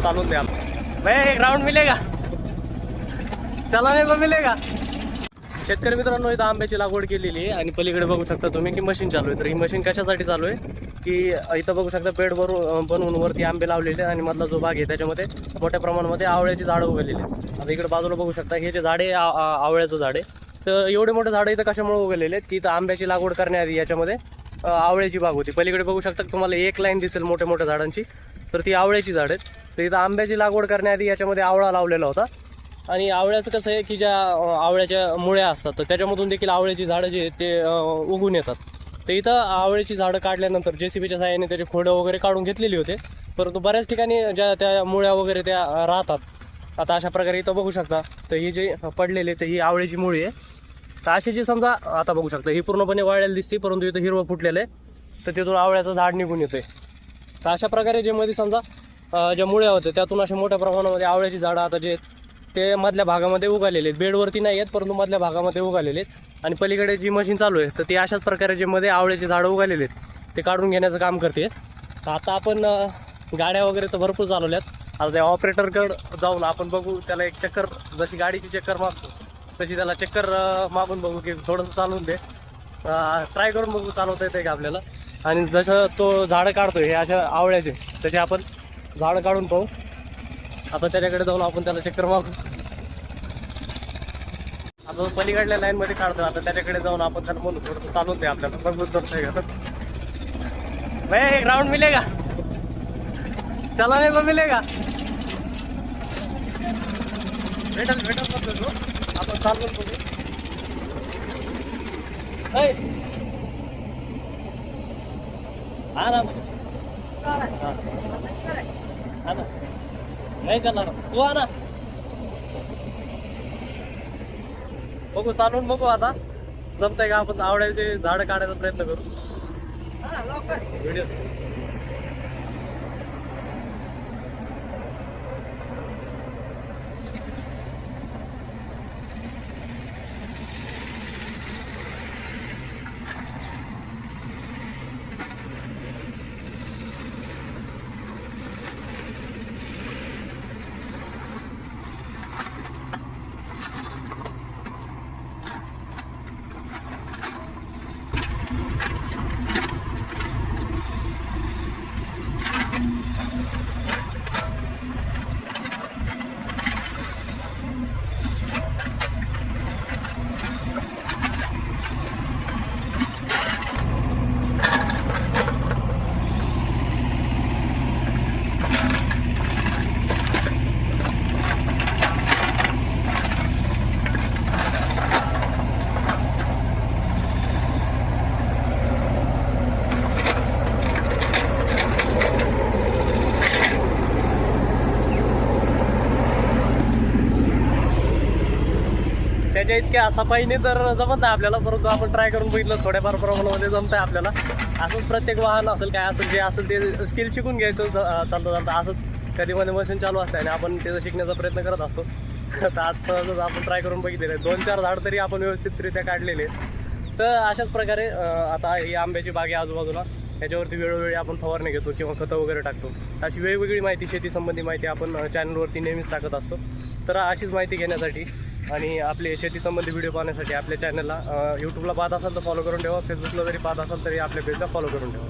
चालून द्या भाई, एक राउंड मिलेगा, चलाने पण मिलेगा। शेतकरी मित्रांनो, इथं आंब्याची लागवड केलेली आहे आणि पलीकडे बघू शकता तुम्ही की मशीन चालू आहे। तर ही मशीन कशासाठी चालू आहे की इथं बघू शकता बेडवर बनवून वरती आंबे लावलेले आणि मधला जो भाग आहे त्याच्यामध्ये मोठ्या प्रमाणामध्ये आवळ्याची झाडं उगवलेली आहेत। आता इकडे बाजूला बघू शकता हे जे झाड आहे आवळ्याचं झाड आहे। तर एवढे मोठे झाडं इथं कशामुळे उगवलेले आहेत की इथं आंब्याची लागवड करण्याआधी याच्यामध्ये आवळ्याची बाग होती। पलीकडे बघू शकता तुम्हाला एक लाईन दिसेल मोठ्या मोठ्या झाडांची, तर ती आवळ्याची झाड आहेत। तर इथं आंब्याची लागवड करण्याआधी याच्यामध्ये आवळा लावलेला होता आणि आवळ्याचं कसं आहे की ज्या आवळ्याच्या मुळ्या असतात तर त्याच्यामधून देखील आवळ्याची झाडं जे ते उगून येतात। तर इथं आवळ्याची झाडं काढल्यानंतर JCBच्या साहाय्याने त्याचे खोडं वगैरे काढून घेतलेली होते, परंतु बऱ्याच ठिकाणी ज्या त्या मुळ्या वगैरे त्या राहतात। आता अशा प्रकारे इथं बघू शकता तर ही जे पडलेले तर ही आवळ्याची मुळी आहे। तर अशी जी समजा आता बघू शकता ही पूर्णपणे वाळलेली दिसते, परंतु इथं हिरवं फुटलेलं आहे तर तिथून आवळ्याचं झाड निघून येतंय। तर अशा प्रकारे जे मध्ये समजा ज्या मुळ्या होत्या त्यातून अशा मोठ्या प्रमाणामध्ये आवळ्याची झाडं आता जे ते मधल्या भागामध्ये उगालेले आहेत, बेडवरती नाही आहेत परंतु मधल्या भागामध्ये उगालेले आहेत। आणि पलीकडे जी मशीन चालू आहे तर ती अशाच प्रकारे जे मध्ये आवळ्याची झाडं उगालेले आहेत ते काढून घेण्याचं काम करते। तर आता आपण गाड्या वगैरे तर भरपूर चालवल्यात, आता त्या ऑपरेटरकडे जाऊन आपण बघू, त्याला एक चक्कर जशी गाडीची चक्कर मारतो तशी त्याला चक्कर मागून बघू की थोडंसं चालवून दे, ट्राय करून बघू चालवता येते का आपल्याला। आणि जसं तो झाडं काढतोय हे अशा आवळ्याचे तसे आपण झाडं काढून पाहू। आता त्याच्याकडे जाऊन आपण त्याला चक्कर मागू। आता पलीकडल्या लाईन मध्ये काढतो, आता त्याच्याकडे जाऊन आपण त्याला म्हणू थोडंसं चालून दे आपल्याला, बघू जमतंय का भाई, एक राउंड मिलेगा, चलाने पण मिलेगा, भेटल भेटल तो आपण चालून बघू। हा ना हा ना, नाही चालणार तू, हा ना बघू चालून बघू आता जमतंय का। आपण आवळ्याचे झाडं काढायचा प्रयत्न करू व्हिडिओ। त्याच्या इतक्या सफाईने तर जमत नाही आपल्याला, परंतु आपण ट्राय करून बघितलं थोड्याफार प्रमाणामध्ये जमतंय आपल्याला। असंच प्रत्येक वाहन असेल काय असेल जे असेल ते स्किल शिकून घ्यायचं चालतं चालतं असंच कधी मध्ये मशीन चालू असतं आणि आपण त्याचं शिकण्याचा प्रयत्न करत असतो। तर आज सहजच आपण ट्राय करून बघितलेलं आहे, 2-4 झाड तरी आपण व्यवस्थितरित्या काढलेले आहेत। तर अशाच प्रकारे आता ही आंब्याची बाग आहे आजूबाजूला, त्याच्यावरती वेळोवेळी आपण फवारणी घेतो किंवा खतं वगैरे टाकतो। अशी वेगवेगळी माहिती शेती संबंधी माहिती आपण चॅनलवरती नेहमीच टाकत असतो। तर अशीच माहिती घेण्यासाठी आणि आपले शेती संबंधी व्हिडिओ पाहण्यासाठी आपल्या चॅनलला यूट्यूबला पाहत असाल तर फॉलो करून ठेवा, फेसबुकला जरी पाहत असाल तरी आपल्या पेजला फॉलो करून ठेवा।